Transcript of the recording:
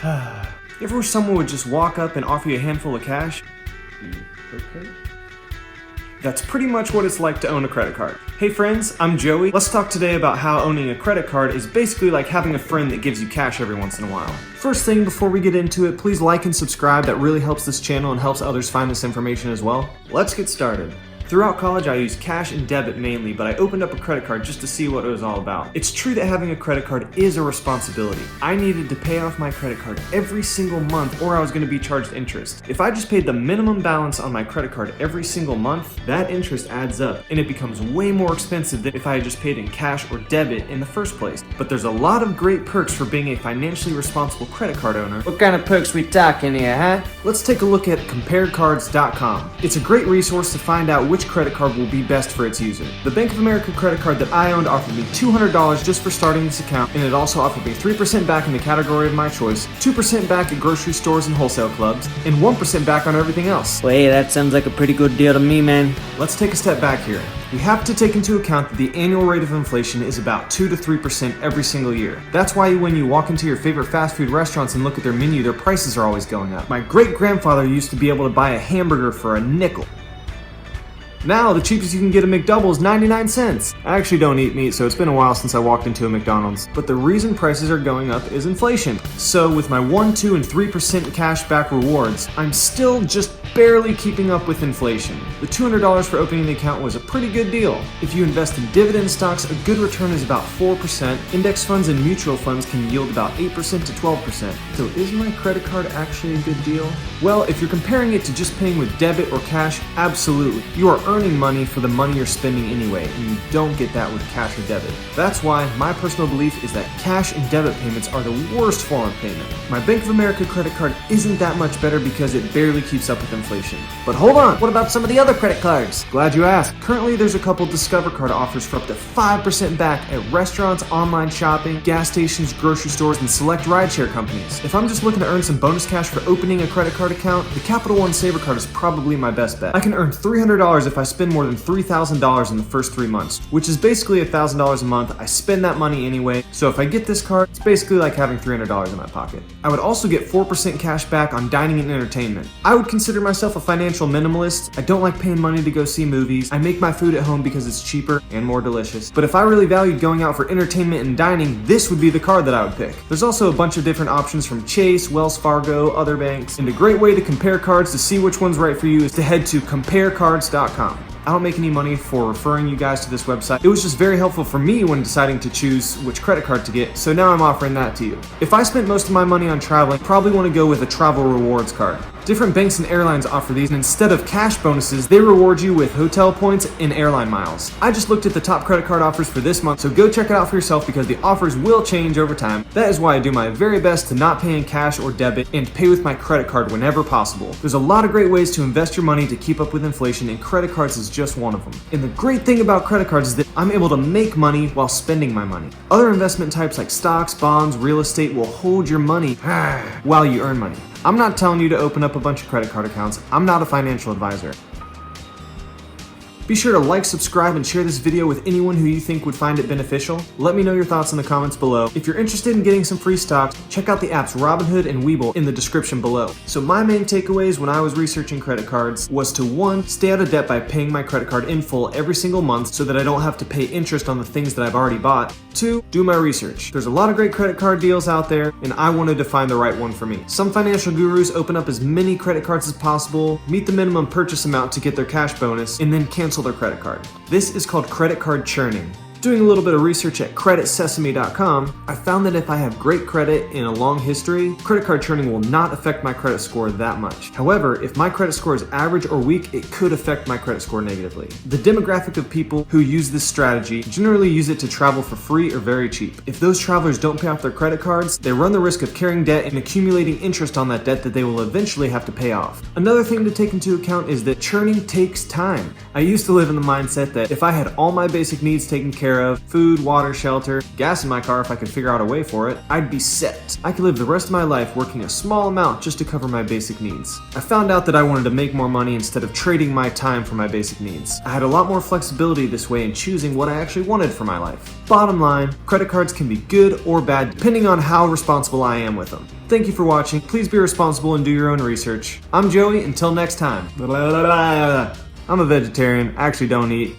You ever wish someone would just walk up and offer you a handful of cash? Okay. That's pretty much what it's like to own a credit card. Hey friends, I'm Joey. Let's talk today about how owning a credit card is basically like having a friend that gives you cash every once in a while. First thing, before we get into it, please like and subscribe. That really helps this channel and helps others find this information as well. Let's get started. Throughout college, I used cash and debit mainly, but I opened up a credit card just to see what it was all about. It's true that having a credit card is a responsibility. I needed to pay off my credit card every single month or I was going to be charged interest. If I just paid the minimum balance on my credit card every single month, that interest adds up and it becomes way more expensive than if I had just paid in cash or debit in the first place. But there's a lot of great perks for being a financially responsible credit card owner. What kind of perks we talking here, huh? Let's take a look at comparecards.com. It's a great resource to find out which credit card will be best for its user. The Bank of America credit card that I owned offered me $200 just for starting this account, and it also offered me 3% back in the category of my choice, 2% back at grocery stores and wholesale clubs, and 1% back on everything else. Well, hey, that sounds like a pretty good deal to me, man. Let's take a step back here. We have to take into account that the annual rate of inflation is about 2 to 3% every single year. That's why when you walk into your favorite fast food restaurants and look at their menu, their prices are always going up. My great-grandfather used to be able to buy a hamburger for a nickel. Now, the cheapest you can get a McDouble is 99 cents. I actually don't eat meat, so it's been a while since I walked into a McDonald's. But the reason prices are going up is inflation. So with my 1, 2, and 3% cash back rewards, I'm still just barely keeping up with inflation. The $200 for opening the account was a pretty good deal. If you invest in dividend stocks, a good return is about 4%. Index funds and mutual funds can yield about 8% to 12%. So is my credit card actually a good deal? Well, if you're comparing it to just paying with debit or cash, absolutely. You are earning money for the money you're spending anyway, and you don't get that with cash or debit. That's why my personal belief is that cash and debit payments are the worst form of payment. My Bank of America credit card isn't that much better because it barely keeps up with inflation. But hold on, What about some of the other credit cards? glad you asked. Currently, there's a couple Discover card offers for up to 5% back at restaurants, online shopping, gas stations, grocery stores, and select rideshare companies. If I'm just looking to earn some bonus cash for opening a credit card account, the Capital One Savor card is probably my best bet. I can earn $300 if I spend more than $3,000 in the first 3 months, which is basically $1,000 a month. I spend that money anyway, so if I get this card, it's basically like having $300 in my pocket. I would also get 4% cash back on dining and entertainment. I would consider myself a financial minimalist. I don't like paying money to go see movies. I make my food at home because it's cheaper and more delicious. But if I really valued going out for entertainment and dining, this would be the card that I would pick. There's also a bunch of different options from Chase, Wells Fargo, other banks, and a great way to compare cards to see which one's right for you is to head to comparecards.com. I don't make any money for referring you guys to this website. It was just very helpful for me when deciding to choose which credit card to get, so now I'm offering that to you. If I spent most of my money on traveling, probably want to go with a travel rewards card. Different banks and airlines offer these, and instead of cash bonuses, they reward you with hotel points and airline miles. I just looked at the top credit card offers for this month, so go check it out for yourself because the offers will change over time. That is why I do my very best to not pay in cash or debit and pay with my credit card whenever possible. There's a lot of great ways to invest your money to keep up with inflation, and credit cards is just one of them. And the great thing about credit cards is that I'm able to make money while spending my money. Other investment types like stocks, bonds, real estate will hold your money while you earn money. I'm not telling you to open up a bunch of credit card accounts. I'm not a financial advisor. Be sure to like, subscribe, and share this video with anyone who you think would find it beneficial. Let me know your thoughts in the comments below. If you're interested in getting some free stocks, check out the apps Robinhood and Webull in the description below. So my main takeaways when I was researching credit cards was to 1, stay out of debt by paying my credit card in full every single month so that I don't have to pay interest on the things that I've already bought. 2, do my research. There's a lot of great credit card deals out there, and I wanted to find the right one for me. Some financial gurus open up as many credit cards as possible, meet the minimum purchase amount to get their cash bonus, and then cancel their credit card. This is called credit card churning. Doing a little bit of research at creditsesame.com, I found that if I have great credit and a long history, credit card churning will not affect my credit score that much. However, if my credit score is average or weak, it could affect my credit score negatively. The demographic of people who use this strategy generally use it to travel for free or very cheap. If those travelers don't pay off their credit cards, they run the risk of carrying debt and accumulating interest on that debt that they will eventually have to pay off. Another thing to take into account is that churning takes time. I used to live in the mindset that if I had all my basic needs taken care care of, food, water, shelter, gas in my car if I could figure out a way for it, I'd be set. I could live the rest of my life working a small amount just to cover my basic needs. I found out that I wanted to make more money instead of trading my time for my basic needs. I had a lot more flexibility this way in choosing what I actually wanted for my life. Bottom line, credit cards can be good or bad depending on how responsible I am with them. Thank you for watching. Please be responsible and do your own research. I'm Joey. Until next time. I'm a vegetarian. I actually don't eat.